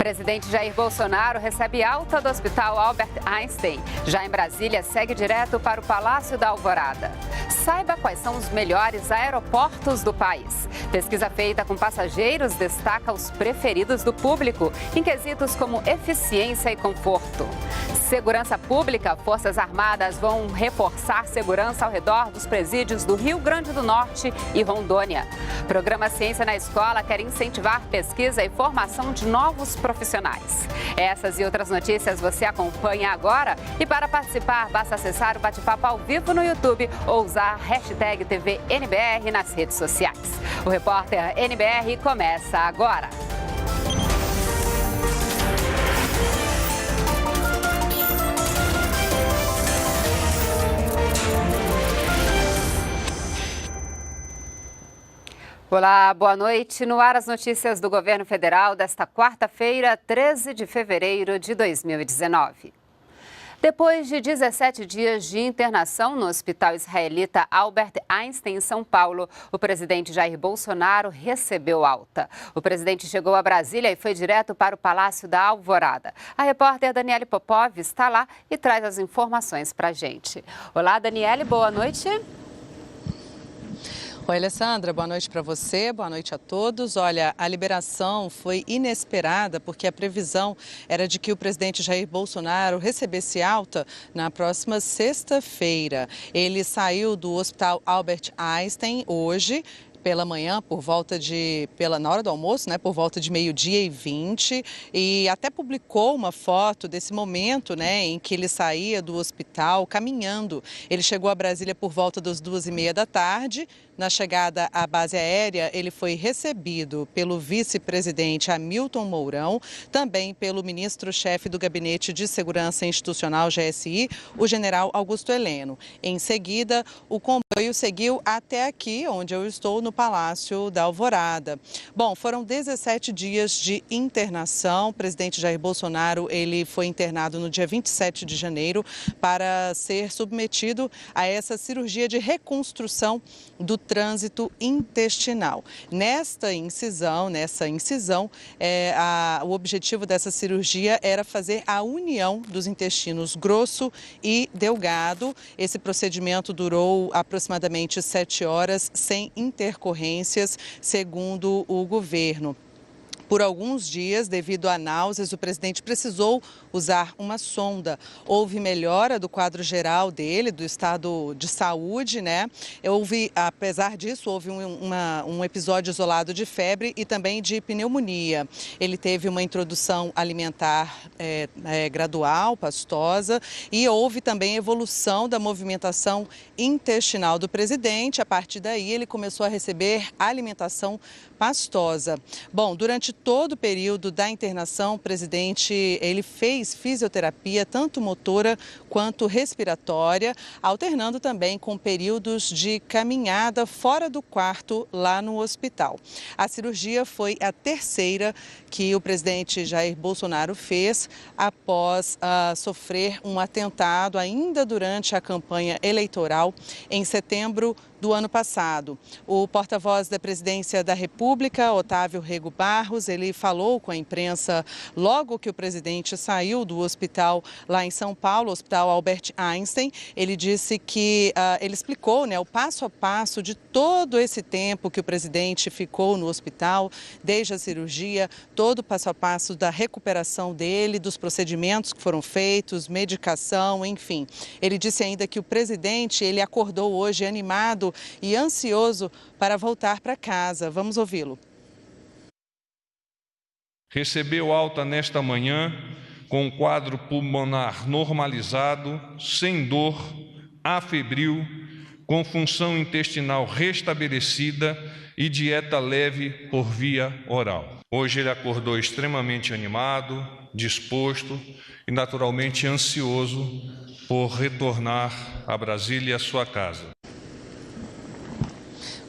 Presidente Jair Bolsonaro recebe alta do Hospital Albert Einstein. Já em Brasília, segue direto para o Palácio da Alvorada. Saiba quais são os melhores aeroportos do país. Pesquisa feita com passageiros destaca os preferidos do público, em quesitos como eficiência e conforto. Segurança pública, Forças Armadas vão reforçar segurança ao redor dos presídios do Rio Grande do Norte e Rondônia. Programa Ciência na Escola quer incentivar pesquisa e formação de novos profissionais. Essas e outras notícias você acompanha agora. E para participar, basta acessar o Bate-Papo ao vivo no YouTube ou usar a hashtag TVNBR nas redes sociais. O repórter NBR começa agora. Olá, boa noite. No ar as notícias do governo federal desta quarta-feira, 13 de fevereiro de 2019. Depois de 17 dias de internação no Hospital Israelita Albert Einstein, em São Paulo, o presidente Jair Bolsonaro recebeu alta. O presidente chegou a Brasília e foi direto para o Palácio da Alvorada. A repórter Daniele Popov está lá e traz as informações para a gente. Olá, Daniele, boa noite. Oi, Alessandra, boa noite para você, boa noite a todos. Olha, a liberação foi inesperada porque a previsão era de que o presidente Jair Bolsonaro recebesse alta na próxima sexta-feira. Ele saiu do Hospital Albert Einstein hoje, pela manhã, na hora do almoço, né, por volta de 12h20, e até publicou uma foto desse momento, né, em que ele saía do hospital caminhando. Ele chegou a Brasília por volta das 2h30 da tarde. Na chegada à base aérea, ele foi recebido pelo vice-presidente Hamilton Mourão, também pelo ministro-chefe do Gabinete de Segurança Institucional, GSI, o general Augusto Heleno. Em seguida, o comboio seguiu até aqui, onde eu estou, no Palácio da Alvorada. Bom, foram 17 dias de internação. O presidente Jair Bolsonaro, ele foi internado no dia 27 de janeiro para ser submetido a essa cirurgia de reconstrução do trânsito intestinal. Nessa incisão, o objetivo dessa cirurgia era fazer a união dos intestinos grosso e delgado. Esse procedimento durou aproximadamente 7 horas, sem intercorrências, segundo o governo. Por alguns dias, devido a náuseas, o presidente precisou usar uma sonda. Houve melhora do quadro geral dele, do estado de saúde, né? Apesar disso, houve um episódio isolado de febre e também de pneumonia. Ele teve uma introdução alimentar gradual, pastosa, e houve também evolução da movimentação intestinal do presidente. A partir daí, ele começou a receber alimentação pastosa. Bom, durante todo o período da internação, o presidente ele fez fisioterapia, tanto motora quanto respiratória, alternando também com períodos de caminhada fora do quarto lá no hospital. A cirurgia foi a terceira que o presidente Jair Bolsonaro fez após sofrer um atentado ainda durante a campanha eleitoral em setembro do ano passado. O porta-voz da Presidência da República, Otávio Rego Barros, ele falou com a imprensa logo que o presidente saiu do hospital lá em São Paulo, o Hospital Albert Einstein. Ele disse que ele explicou, né, o passo a passo de todo esse tempo que o presidente ficou no hospital, desde a cirurgia, todo o passo a passo da recuperação dele, dos procedimentos que foram feitos, medicação, enfim. Ele disse ainda que o presidente, ele acordou hoje animado e ansioso para voltar para casa. Vamos ouvi-lo. Recebeu alta nesta manhã com um quadro pulmonar normalizado, sem dor, afebril, com função intestinal restabelecida e dieta leve por via oral. Hoje ele acordou extremamente animado, disposto e naturalmente ansioso por retornar a Brasília e a sua casa.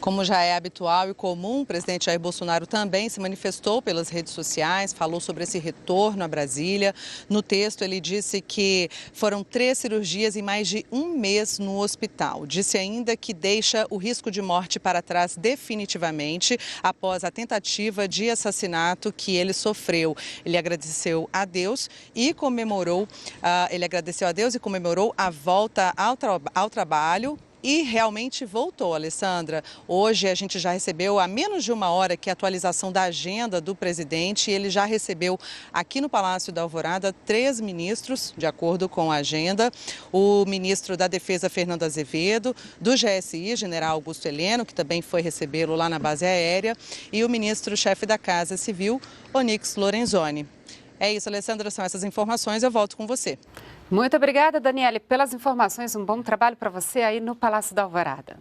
Como já é habitual e comum, o presidente Jair Bolsonaro também se manifestou pelas redes sociais, falou sobre esse retorno a Brasília. No texto, ele disse que foram 3 cirurgias em mais de um mês no hospital. Disse ainda que deixa o risco de morte para trás definitivamente após a tentativa de assassinato que ele sofreu. Ele agradeceu a Deus e comemorou a volta ao trabalho. E realmente voltou, Alessandra. Hoje a gente já recebeu, há menos de uma hora, que a atualização da agenda do presidente. Ele já recebeu aqui no Palácio da Alvorada 3 ministros, de acordo com a agenda. O ministro da Defesa, Fernando Azevedo, do GSI, general Augusto Heleno, que também foi recebê-lo lá na base aérea, e o ministro-chefe da Casa Civil, Onyx Lorenzoni. É isso, Alessandra, são essas informações. Eu volto com você. Muito obrigada, Daniele, pelas informações. Um bom trabalho para você aí no Palácio da Alvorada.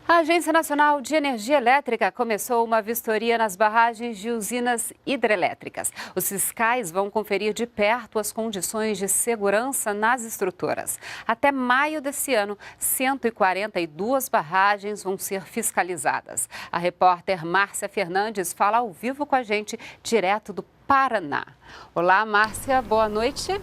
A Agência Nacional de Energia Elétrica começou uma vistoria nas barragens de usinas hidrelétricas. Os fiscais vão conferir de perto as condições de segurança nas estruturas. Até maio desse ano, 142 barragens vão ser fiscalizadas. A repórter Márcia Fernandes fala ao vivo com a gente, direto do Paraná. Olá, Márcia, boa noite.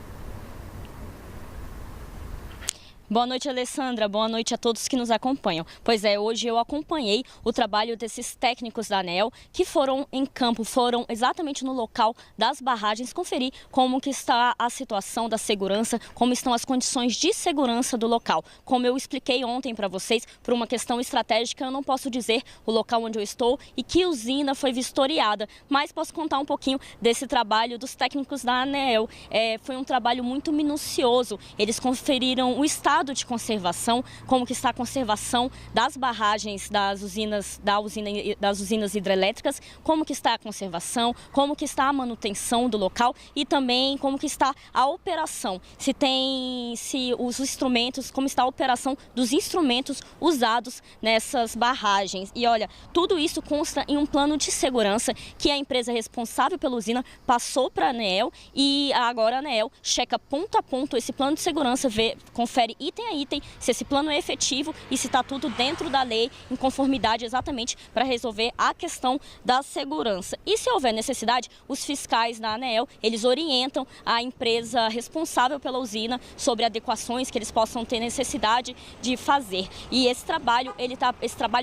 Boa noite, Alessandra. Boa noite a todos que nos acompanham. Pois é, hoje eu acompanhei o trabalho desses técnicos da ANEEL que foram em campo, foram exatamente no local das barragens conferir como que está a situação da segurança, como estão as condições de segurança do local. Como eu expliquei ontem para vocês, por uma questão estratégica, eu não posso dizer o local onde eu estou e que usina foi vistoriada, mas posso contar um pouquinho desse trabalho dos técnicos da ANEEL. Foi um trabalho muito minucioso. Eles conferiram o estado de conservação, como que está a conservação das barragens das usinas hidrelétricas, como que está a conservação, como que está a manutenção do local e também como que está a operação, se os instrumentos, como está a operação dos instrumentos usados nessas barragens. E olha, tudo isso consta em um plano de segurança que a empresa responsável pela usina passou para a ANEEL e agora a ANEEL checa ponto a ponto esse plano de segurança, confere item a item, se esse plano é efetivo e se está tudo dentro da lei, em conformidade exatamente para resolver a questão da segurança. E se houver necessidade, os fiscais da ANEEL, eles orientam a empresa responsável pela usina sobre adequações que eles possam ter necessidade de fazer. E esse trabalho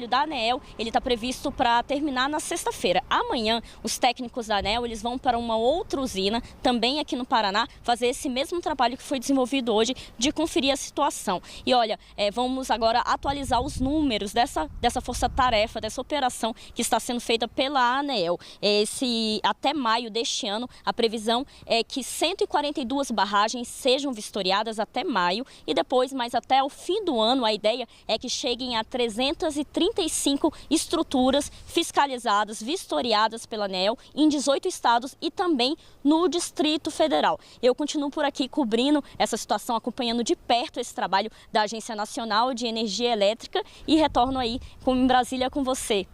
da ANEEL, ele está previsto para terminar na sexta-feira. Amanhã, os técnicos da ANEEL, eles vão para uma outra usina, também aqui no Paraná, fazer esse mesmo trabalho que foi desenvolvido hoje de conferir a situação. E olha, vamos agora atualizar os números dessa força-tarefa, dessa operação que está sendo feita pela ANEEL. Até maio deste ano, a previsão é que 142 barragens sejam vistoriadas até maio e depois, mas até o fim do ano, a ideia é que cheguem a 335 estruturas fiscalizadas, vistoriadas pela ANEEL em 18 estados e também no Distrito Federal. Eu continuo por aqui cobrindo essa situação, acompanhando de perto esse trabalho da Agência Nacional de Energia Elétrica e retorno aí em Brasília com você.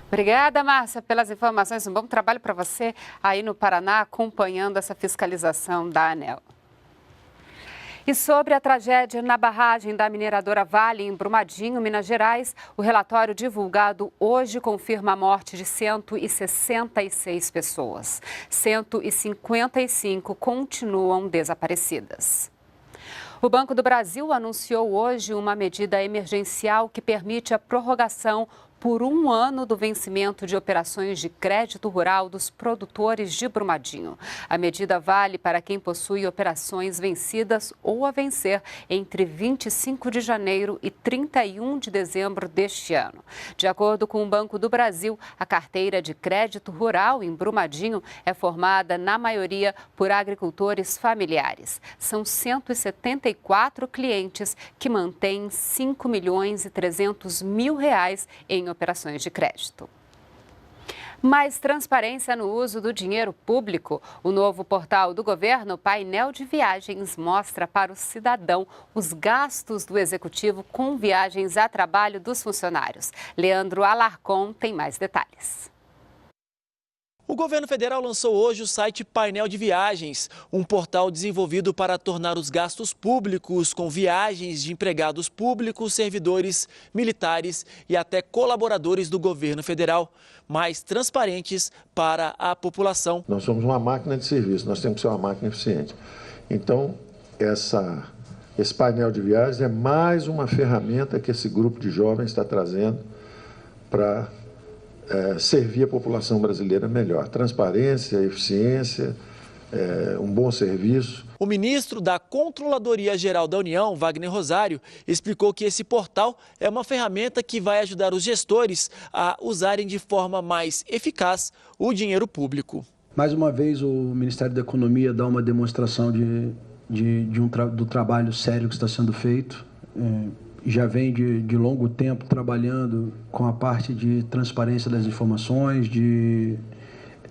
Obrigada, Márcia, pelas informações. Um bom trabalho para você aí no Paraná, acompanhando essa fiscalização da ANEEL. E sobre a tragédia na barragem da mineradora Vale, em Brumadinho, Minas Gerais, o relatório divulgado hoje confirma a morte de 166 pessoas. 155 continuam desaparecidas. O Banco do Brasil anunciou hoje uma medida emergencial que permite a prorrogação por 1 ano do vencimento de operações de crédito rural dos produtores de Brumadinho. A medida vale para quem possui operações vencidas ou a vencer entre 25 de janeiro e 31 de dezembro deste ano. De acordo com o Banco do Brasil, a carteira de crédito rural em Brumadinho é formada, na maioria, por agricultores familiares. São 174 clientes que mantêm R$ 5.300.000 em operações de crédito. Mais transparência no uso do dinheiro público. O novo portal do governo, Painel de Viagens, mostra para o cidadão os gastos do executivo com viagens a trabalho dos funcionários. Leandro Alarcon tem mais detalhes. O governo federal lançou hoje o site Painel de Viagens, um portal desenvolvido para tornar os gastos públicos com viagens de empregados públicos, servidores, militares e até colaboradores do governo federal mais transparentes para a população. Nós somos uma máquina de serviço, nós temos que ser uma máquina eficiente. Então, esse painel de viagens é mais uma ferramenta que esse grupo de jovens está trazendo para servir a população brasileira melhor. Transparência, eficiência, um bom serviço. O ministro da Controladoria Geral da União, Wagner Rosário, explicou que esse portal é uma ferramenta que vai ajudar os gestores a usarem de forma mais eficaz o dinheiro público. Mais uma vez, o Ministério da Economia dá uma demonstração do trabalho sério que está sendo feito. Já vem de longo tempo trabalhando com a parte de transparência das informações, de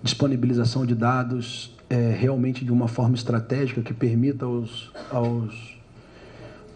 disponibilização de dados realmente de uma forma estratégica que permita aos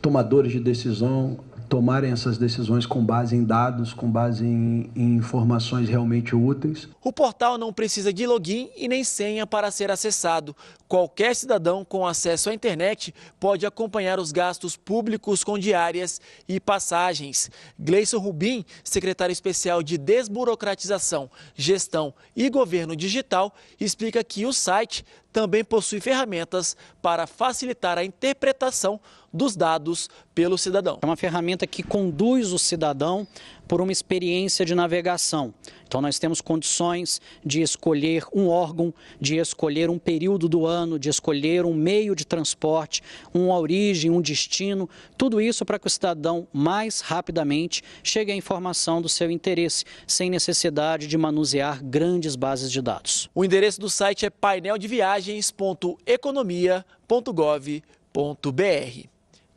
tomadores de decisão tomarem essas decisões com base em dados, com base em informações realmente úteis. O portal não precisa de login e nem senha para ser acessado. Qualquer cidadão com acesso à internet pode acompanhar os gastos públicos com diárias e passagens. Gleison Rubim, secretário especial de Desburocratização, Gestão e Governo Digital, explica que o site também possui ferramentas para facilitar a interpretação dos dados pelo cidadão. É uma ferramenta que conduz o cidadão por uma experiência de navegação. Então nós temos condições de escolher um órgão, de escolher um período do ano, de escolher um meio de transporte, uma origem, um destino, tudo isso para que o cidadão mais rapidamente chegue à informação do seu interesse, sem necessidade de manusear grandes bases de dados. O endereço do site é paineldeviagens.economia.gov.br.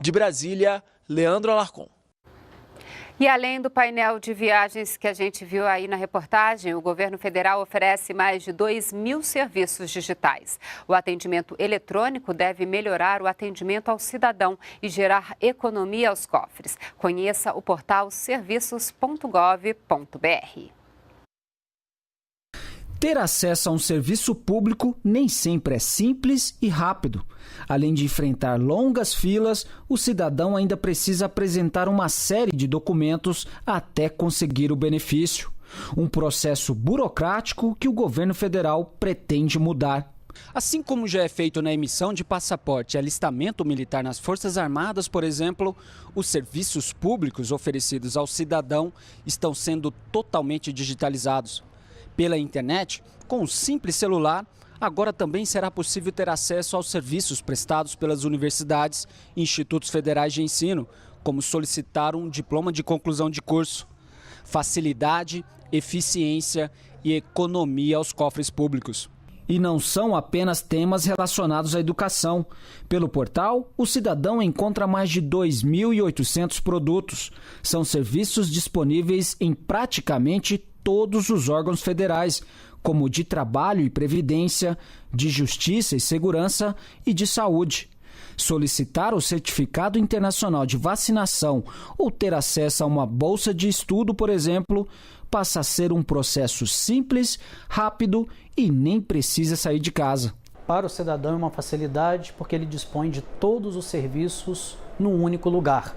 De Brasília, Leandro Alarcon. E além do painel de viagens que a gente viu aí na reportagem, o governo federal oferece mais de 2.000 serviços digitais. O atendimento eletrônico deve melhorar o atendimento ao cidadão e gerar economia aos cofres. Conheça o portal serviços.gov.br. Ter acesso a um serviço público nem sempre é simples e rápido. Além de enfrentar longas filas, o cidadão ainda precisa apresentar uma série de documentos até conseguir o benefício. Um processo burocrático que o governo federal pretende mudar. Assim como já é feito na emissão de passaporte e alistamento militar nas Forças Armadas, por exemplo, os serviços públicos oferecidos ao cidadão estão sendo totalmente digitalizados. Pela internet, com um simples celular, agora também será possível ter acesso aos serviços prestados pelas universidades e institutos federais de ensino, como solicitar um diploma de conclusão de curso. Facilidade, eficiência e economia aos cofres públicos. E não são apenas temas relacionados à educação. Pelo portal, o cidadão encontra mais de 2.800 produtos. São serviços disponíveis em praticamente todos os órgãos federais, como de trabalho e previdência, de justiça e segurança e de saúde. Solicitar o certificado internacional de vacinação ou ter acesso a uma bolsa de estudo, por exemplo, passa a ser um processo simples, rápido e nem precisa sair de casa. Para o cidadão é uma facilidade porque ele dispõe de todos os serviços num único lugar.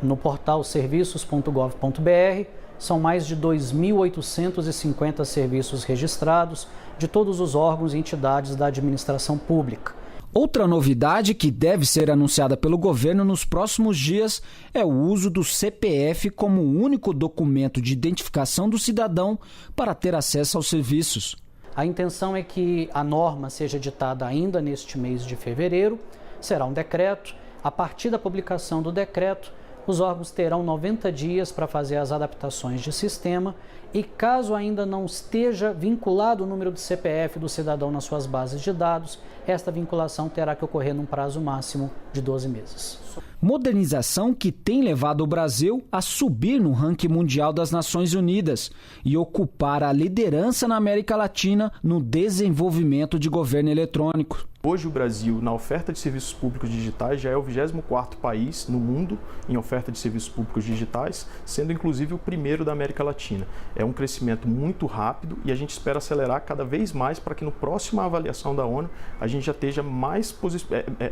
No portal serviços.gov.br são mais de 2.850 serviços registrados de todos os órgãos e entidades da administração pública. Outra novidade que deve ser anunciada pelo governo nos próximos dias é o uso do CPF como o único documento de identificação do cidadão para ter acesso aos serviços. A intenção é que a norma seja editada ainda neste mês de fevereiro, será um decreto. A partir da publicação do decreto, os órgãos terão 90 dias para fazer as adaptações de sistema e, caso ainda não esteja vinculado o número do CPF do cidadão nas suas bases de dados, esta vinculação terá que ocorrer num prazo máximo de 12 meses. Modernização que tem levado o Brasil a subir no ranking mundial das Nações Unidas e ocupar a liderança na América Latina no desenvolvimento de governo eletrônico. Hoje o Brasil, na oferta de serviços públicos digitais, já é o 24º país no mundo em oferta de serviços públicos digitais, sendo inclusive o primeiro da América Latina. É um crescimento muito rápido e a gente espera acelerar cada vez mais para que no próxima avaliação da ONU a gente já esteja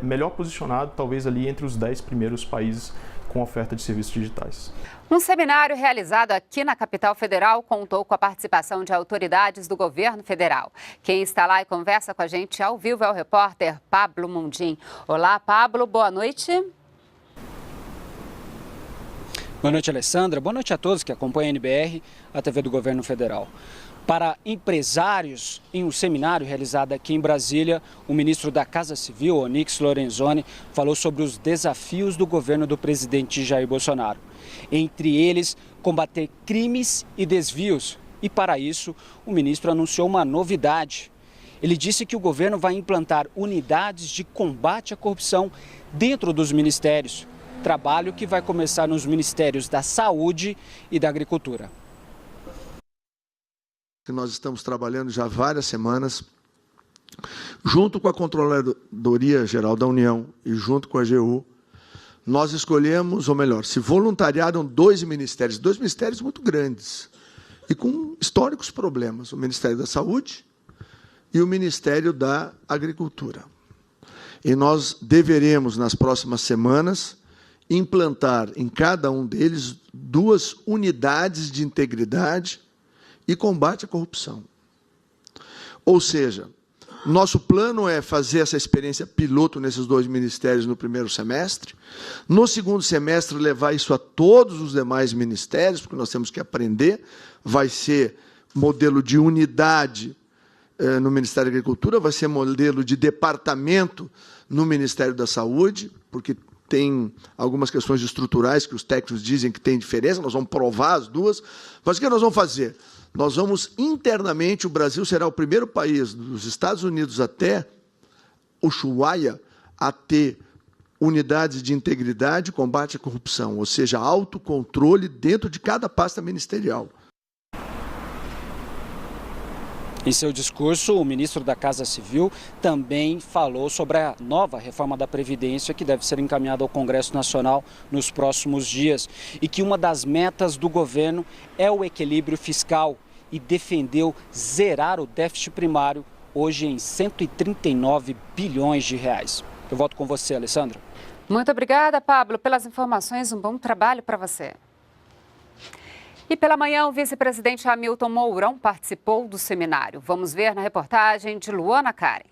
melhor posicionado, talvez ali entre os 10 primeiros países com oferta de serviços digitais. Um seminário realizado aqui na capital federal contou com a participação de autoridades do governo federal. Quem está lá e conversa com a gente ao vivo é o repórter Pablo Mundim. Olá, Pablo, boa noite. Boa noite, Alessandra. Boa noite a todos que acompanham a NBR, a TV do governo federal. Para empresários, em um seminário realizado aqui em Brasília, o ministro da Casa Civil, Onyx Lorenzoni, falou sobre os desafios do governo do presidente Jair Bolsonaro. Entre eles, combater crimes e desvios. E para isso, o ministro anunciou uma novidade. Ele disse que o governo vai implantar unidades de combate à corrupção dentro dos ministérios. Trabalho que vai começar nos ministérios da Saúde e da Agricultura. Nós estamos trabalhando já há várias semanas, junto com a Controladoria Geral da União e junto com a AGU, nós escolhemos, ou melhor, se voluntariaram dois ministérios muito grandes e com históricos problemas, o Ministério da Saúde e o Ministério da Agricultura. E nós deveremos, nas próximas semanas, implantar em cada um deles 2 unidades de integridade e combate à corrupção. Ou seja, nosso plano é fazer essa experiência piloto nesses 2 ministérios no primeiro semestre, no segundo semestre levar isso a todos os demais ministérios, porque nós temos que aprender, vai ser modelo de unidade no Ministério da Agricultura, vai ser modelo de departamento no Ministério da Saúde, porque tem algumas questões estruturais que os técnicos dizem que tem diferença, nós vamos provar as duas, mas o que nós vamos fazer? Nós vamos internamente, o Brasil será o primeiro país dos Estados Unidos até Ushuaia a ter unidades de integridade e combate à corrupção, ou seja, autocontrole dentro de cada pasta ministerial. Em seu discurso, o ministro da Casa Civil também falou sobre a nova reforma da Previdência que deve ser encaminhada ao Congresso Nacional nos próximos dias e que uma das metas do governo é o equilíbrio fiscal e defendeu zerar o déficit primário hoje em 139 bilhões de reais. Eu volto com você, Alessandra. Muito obrigada, Pablo, pelas informações. Um bom trabalho para você. E pela manhã, o vice-presidente Hamilton Mourão participou do seminário. Vamos ver na reportagem de Luana Karen.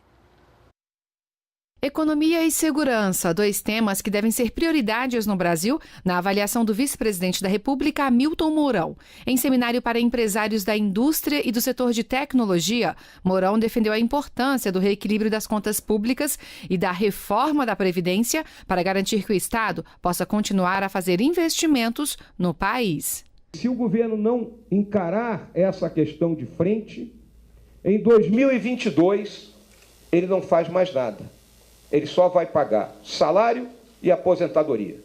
Economia e segurança, 2 temas que devem ser prioridades no Brasil, na avaliação do vice-presidente da República, Hamilton Mourão. Em seminário para empresários da indústria e do setor de tecnologia, Mourão defendeu a importância do reequilíbrio das contas públicas e da reforma da Previdência para garantir que o Estado possa continuar a fazer investimentos no país. Se o governo não encarar essa questão de frente, em 2022 ele não faz mais nada. Ele só vai pagar salário e aposentadoria.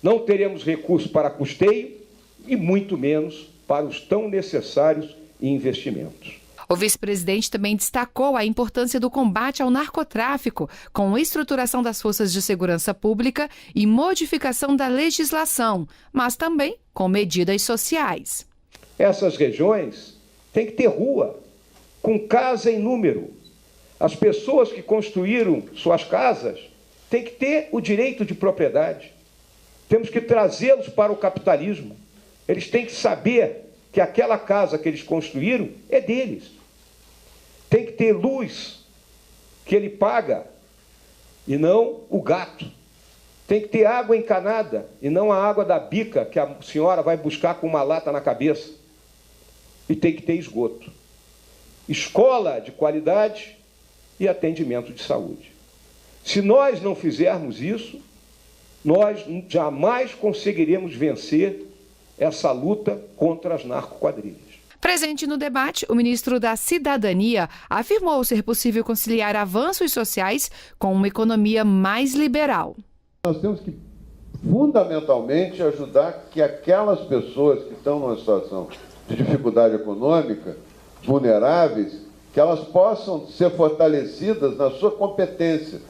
Não teremos recurso para custeio e muito menos para os tão necessários investimentos. O vice-presidente também destacou a importância do combate ao narcotráfico, com estruturação das forças de segurança pública e modificação da legislação, mas também com medidas sociais. Essas regiões têm que ter rua, com casa em número. As pessoas que construíram suas casas têm que ter o direito de propriedade. Temos que trazê-los para o capitalismo. Eles têm que saber que aquela casa que eles construíram é deles. Tem que ter luz que ele paga e não o gato. Tem que ter água encanada e não a água da bica que a senhora vai buscar com uma lata na cabeça. E tem que ter esgoto. Escola de qualidade e atendimento de saúde. Se nós não fizermos isso, nós jamais conseguiremos vencer essa luta contra as narcoquadrilhas. Presente no debate, o ministro da Cidadania afirmou ser possível conciliar avanços sociais com uma economia mais liberal. Nós temos que, fundamentalmente, ajudar que aquelas pessoas que estão numa situação de dificuldade econômica, vulneráveis, que elas possam ser fortalecidas nas suas competências,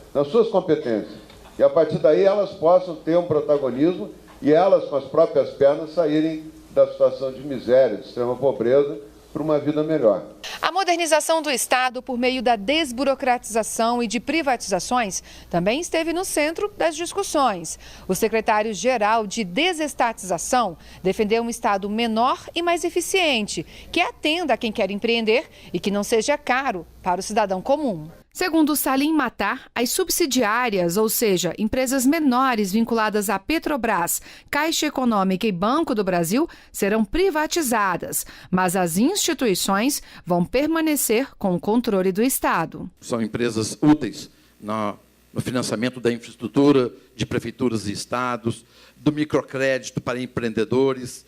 e a partir daí elas possam ter um protagonismo e elas, com as próprias pernas, saírem da situação de miséria, de extrema pobreza, para uma vida melhor. A modernização do Estado por meio da desburocratização e de privatizações também esteve no centro das discussões. O secretário-geral de Desestatização defendeu um Estado menor e mais eficiente, que atenda a quem quer empreender e que não seja caro para o cidadão comum. Segundo Salim Matar, as subsidiárias, ou seja, empresas menores vinculadas à Petrobras, Caixa Econômica e Banco do Brasil, serão privatizadas, mas as instituições vão permanecer com o controle do Estado. São empresas úteis no financiamento da infraestrutura de prefeituras e estados, do microcrédito para empreendedores.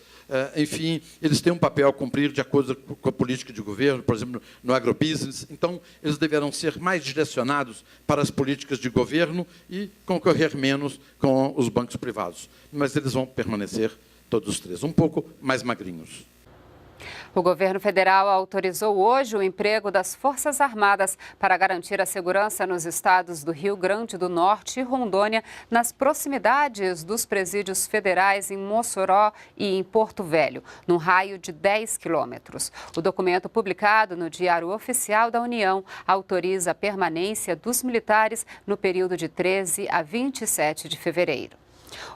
Enfim, eles têm um papel a cumprir de acordo com a política de governo, por exemplo, no agrobusiness. Então, eles deverão ser mais direcionados para as políticas de governo e concorrer menos com os bancos privados. Mas eles vão permanecer, todos os três, um pouco mais magrinhos. O governo federal autorizou hoje o emprego das Forças Armadas para garantir a segurança nos estados do Rio Grande do Norte e Rondônia, nas proximidades dos presídios federais em Mossoró e em Porto Velho, num raio de 10 quilômetros. O documento publicado no Diário Oficial da União autoriza a permanência dos militares no período de 13 a 27 de fevereiro.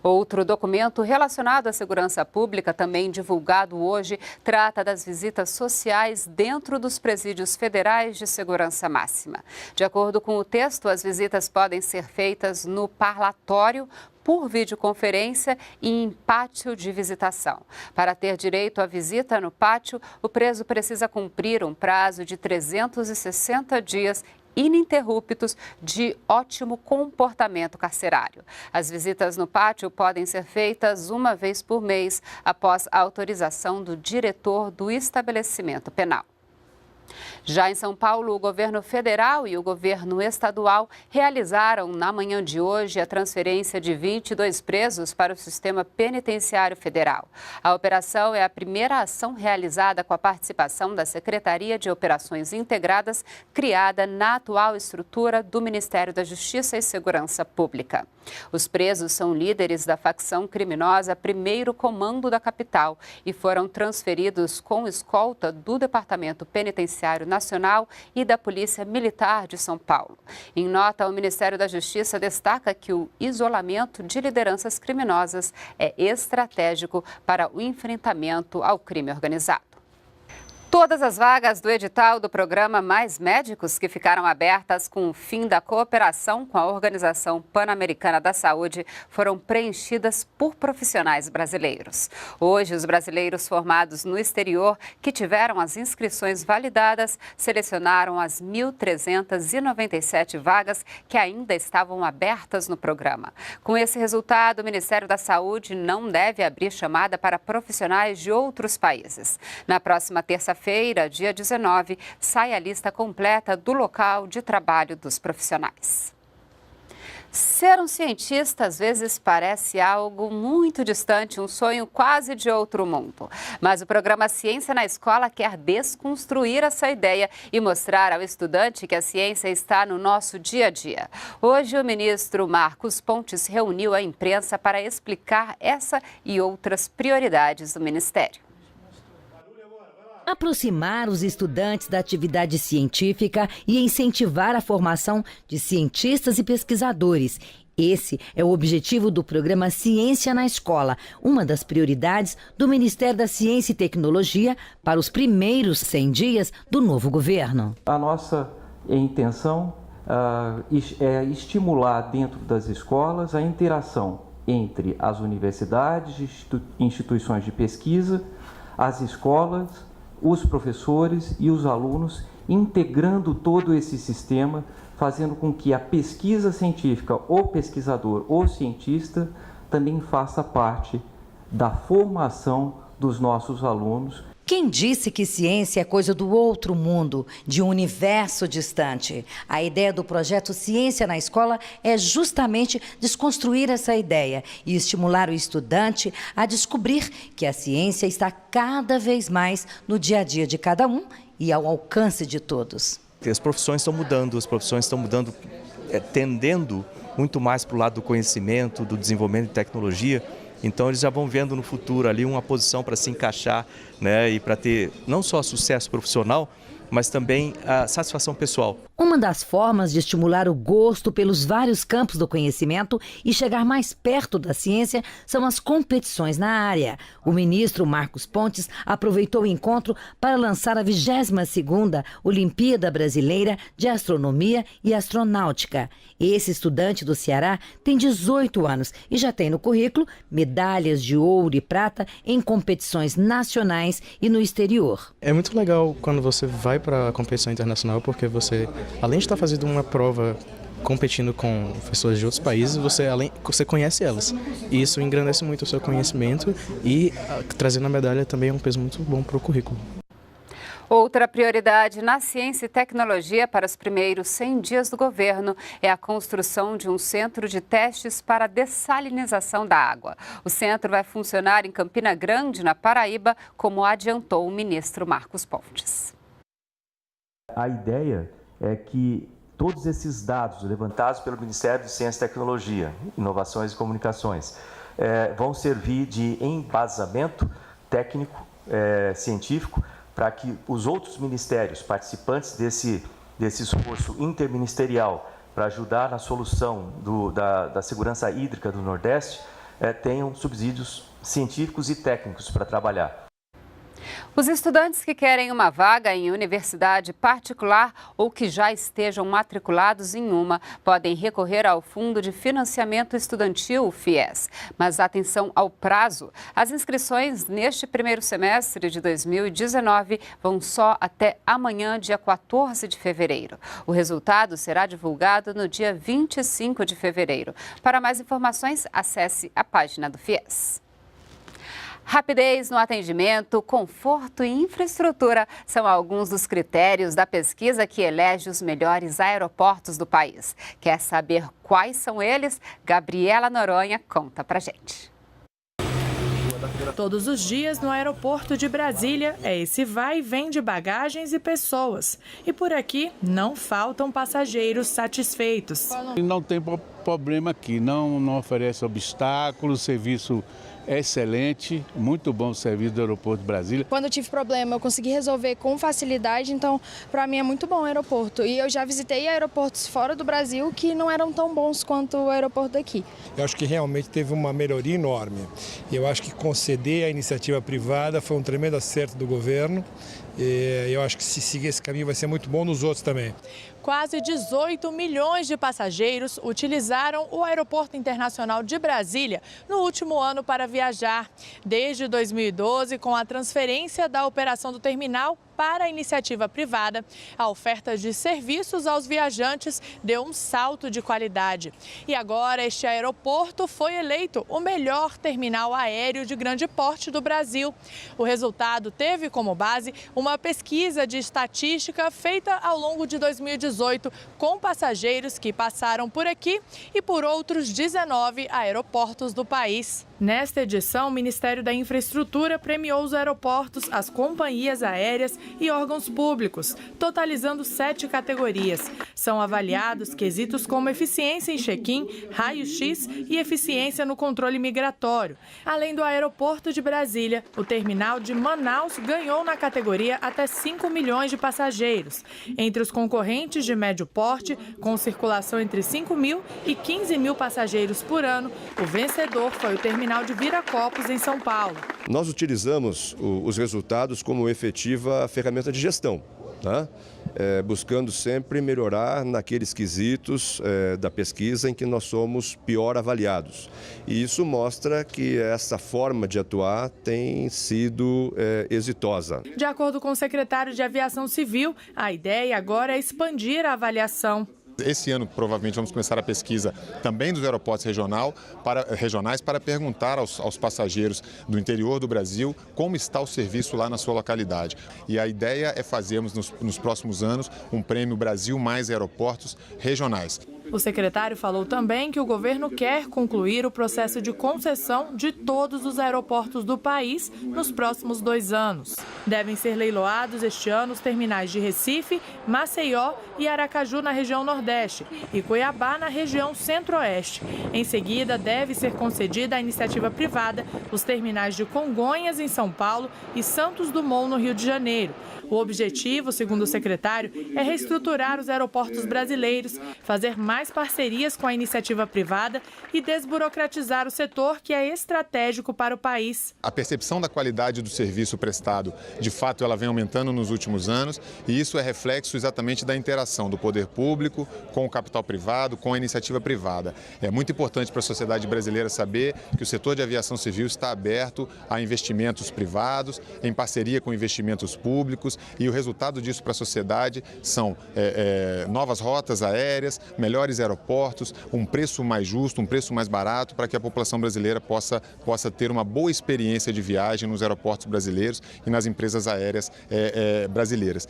Outro documento relacionado à segurança pública, também divulgado hoje, trata das visitas sociais dentro dos presídios federais de segurança máxima. De acordo com o texto, as visitas podem ser feitas no parlatório, por videoconferência e em pátio de visitação. Para ter direito à visita no pátio, o preso precisa cumprir um prazo de 360 dias ininterruptos de ótimo comportamento carcerário. As visitas no pátio podem ser feitas uma vez por mês, após a autorização do diretor do estabelecimento penal. Já em São Paulo, o governo federal e o governo estadual realizaram na manhã de hoje a transferência de 22 presos para o sistema penitenciário federal. A operação é a primeira ação realizada com a participação da Secretaria de Operações Integradas, criada na atual estrutura do Ministério da Justiça e Segurança Pública. Os presos são líderes da facção criminosa Primeiro Comando da capital e foram transferidos com escolta do Departamento Penitenciário Nacional e da Polícia Militar de São Paulo. Em nota, o Ministério da Justiça destaca que o isolamento de lideranças criminosas é estratégico para o enfrentamento ao crime organizado. Todas as vagas do edital do programa Mais Médicos que ficaram abertas com o fim da cooperação com a Organização Pan-Americana da Saúde foram preenchidas por profissionais brasileiros. Hoje, os brasileiros formados no exterior que tiveram as inscrições validadas selecionaram as 1.397 vagas que ainda estavam abertas no programa. Com esse resultado, o Ministério da Saúde não deve abrir chamada para profissionais de outros países. Na próxima terça-feira, dia 19, sai a lista completa do local de trabalho dos profissionais. Ser um cientista às vezes parece algo muito distante, um sonho quase de outro mundo. Mas o programa Ciência na Escola quer desconstruir essa ideia e mostrar ao estudante que a ciência está no nosso dia a dia. Hoje, o ministro Marcos Pontes reuniu a imprensa para explicar essa e outras prioridades do Ministério. Aproximar os estudantes da atividade científica e incentivar a formação de cientistas e pesquisadores. Esse é o objetivo do programa Ciência na Escola, uma das prioridades do Ministério da Ciência e Tecnologia para os primeiros 100 dias do novo governo. A nossa intenção é estimular dentro das escolas a interação entre as universidades, instituições de pesquisa, as escolas, os professores e os alunos, integrando todo esse sistema, fazendo com que a pesquisa científica, o pesquisador, o cientista, também faça parte da formação dos nossos alunos. Quem disse que ciência é coisa do outro mundo, de um universo distante? A ideia do projeto Ciência na Escola é justamente desconstruir essa ideia e estimular o estudante a descobrir que a ciência está cada vez mais no dia a dia de cada um e ao alcance de todos. As profissões estão mudando, tendendo muito mais para o lado do conhecimento, do desenvolvimento de tecnologia. Então eles já vão vendo no futuro ali uma posição para se encaixar, né, e para ter não só sucesso profissional, mas também a satisfação pessoal. Uma das formas de estimular o gosto pelos vários campos do conhecimento e chegar mais perto da ciência são as competições na área. O ministro Marcos Pontes aproveitou o encontro para lançar a 22ª Olimpíada Brasileira de Astronomia e Astronáutica. Esse estudante do Ceará tem 18 anos e já tem no currículo medalhas de ouro e prata em competições nacionais e no exterior. É muito legal quando você vai para a competição internacional, porque você, além de estar fazendo uma prova competindo com pessoas de outros países, você conhece elas. E isso engrandece muito o seu conhecimento e trazendo a medalha também é um peso muito bom para o currículo. Outra prioridade na ciência e tecnologia para os primeiros 100 dias do governo é a construção de um centro de testes para a dessalinização da água. O centro vai funcionar em Campina Grande, na Paraíba, como adiantou o ministro Marcos Pontes. A ideia é que todos esses dados levantados pelo Ministério de Ciência e Tecnologia, Inovações e Comunicações vão servir de embasamento técnico, científico, para que os outros ministérios participantes desse esforço interministerial para ajudar na solução da segurança hídrica do Nordeste tenham subsídios científicos e técnicos para trabalhar. Os estudantes que querem uma vaga em universidade particular ou que já estejam matriculados em uma podem recorrer ao Fundo de Financiamento Estudantil, FIES. Mas atenção ao prazo. As inscrições neste primeiro semestre de 2019 vão só até amanhã, dia 14 de fevereiro. O resultado será divulgado no dia 25 de fevereiro. Para mais informações, acesse a página do FIES. Rapidez no atendimento, conforto e infraestrutura são alguns dos critérios da pesquisa que elege os melhores aeroportos do país. Quer saber quais são eles? Gabriela Noronha conta pra gente. Todos os dias no aeroporto de Brasília é esse vai e vem de bagagens e pessoas. E por aqui não faltam passageiros satisfeitos. Não tem problema aqui, não oferece obstáculos, serviço excelente, muito bom o serviço do aeroporto de Brasília. Quando eu tive problema, eu consegui resolver com facilidade, então para mim é muito bom o aeroporto. E eu já visitei aeroportos fora do Brasil que não eram tão bons quanto o aeroporto daqui. Eu acho que realmente teve uma melhoria enorme. Eu acho que conceder a iniciativa privada foi um tremendo acerto do governo. E eu acho que se seguir esse caminho vai ser muito bom nos outros também. Quase 18 milhões de passageiros utilizaram o Aeroporto Internacional de Brasília no último ano para viajar. Desde 2012, com a transferência da operação do terminal para a iniciativa privada, a oferta de serviços aos viajantes deu um salto de qualidade. E agora este aeroporto foi eleito o melhor terminal aéreo de grande porte do Brasil. O resultado teve como base uma pesquisa de estatística feita ao longo de 2018 com passageiros que passaram por aqui e por outros 19 aeroportos do país. Nesta edição, o Ministério da Infraestrutura premiou os aeroportos, as companhias aéreas e órgãos públicos, totalizando 7 categorias. São avaliados quesitos como eficiência em check-in, raio-x e eficiência no controle migratório. Além do aeroporto de Brasília, o terminal de Manaus ganhou na categoria até 5 milhões de passageiros. Entre os concorrentes de médio porte, com circulação entre 5 mil e 15 mil passageiros por ano, o vencedor foi o terminal de Viracopos, em São Paulo. Nós utilizamos os resultados como efetiva ferramenta de gestão, tá? Buscando sempre melhorar naqueles quesitos da pesquisa em que nós somos pior avaliados. E isso mostra que essa forma de atuar tem sido exitosa. De acordo com o secretário de Aviação Civil, a ideia agora é expandir a avaliação. Esse ano, provavelmente, vamos começar a pesquisa também dos aeroportos regionais para perguntar aos passageiros do interior do Brasil como está o serviço lá na sua localidade. E a ideia é fazermos nos próximos anos um prêmio Brasil Mais Aeroportos Regionais. O secretário falou também que o governo quer concluir o processo de concessão de todos os aeroportos do país nos próximos 2 anos. Devem ser leiloados este ano os terminais de Recife, Maceió e Aracaju na região Nordeste e Cuiabá na região Centro-Oeste. Em seguida, deve ser concedida à iniciativa privada os terminais de Congonhas, em São Paulo, e Santos Dumont, no Rio de Janeiro. O objetivo, segundo o secretário, é reestruturar os aeroportos brasileiros, fazer mais parcerias com a iniciativa privada e desburocratizar o setor, que é estratégico para o país. A percepção da qualidade do serviço prestado, de fato, ela vem aumentando nos últimos anos, e isso é reflexo exatamente da interação do poder público com o capital privado, com a iniciativa privada. É muito importante para a sociedade brasileira saber que o setor de aviação civil está aberto a investimentos privados, em parceria com investimentos públicos, e o resultado disso para a sociedade são novas rotas aéreas, melhores aeroportos, um preço mais justo, um preço mais barato, para que a população brasileira possa ter uma boa experiência de viagem nos aeroportos brasileiros e nas empresas aéreas brasileiras.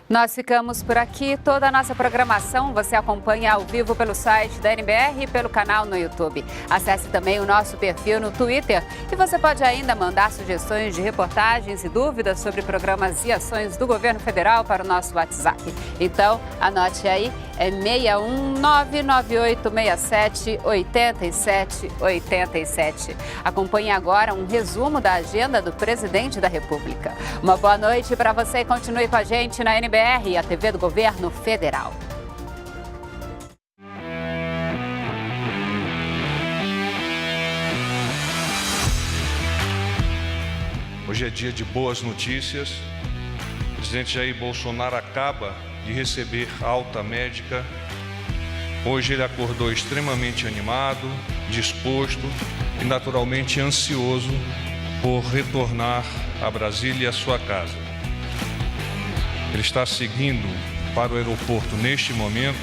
Nós ficamos por aqui. Toda a nossa programação você acompanha ao vivo pelo site da NBR e pelo canal no YouTube. Acesse também o nosso perfil no Twitter e você pode ainda mandar sugestões de reportagens e dúvidas sobre programas e ações do governo federal para o nosso WhatsApp. Então, anote aí, é 61998678787. Acompanhe agora um resumo da agenda do presidente da República. Uma boa noite para você e continue com a gente na NBR, a TV do Governo Federal. Hoje é dia de boas notícias. O presidente Jair Bolsonaro acaba de receber alta médica. Hoje ele acordou extremamente animado, disposto e naturalmente ansioso por retornar a Brasília e a sua casa. Ele está seguindo para o aeroporto neste momento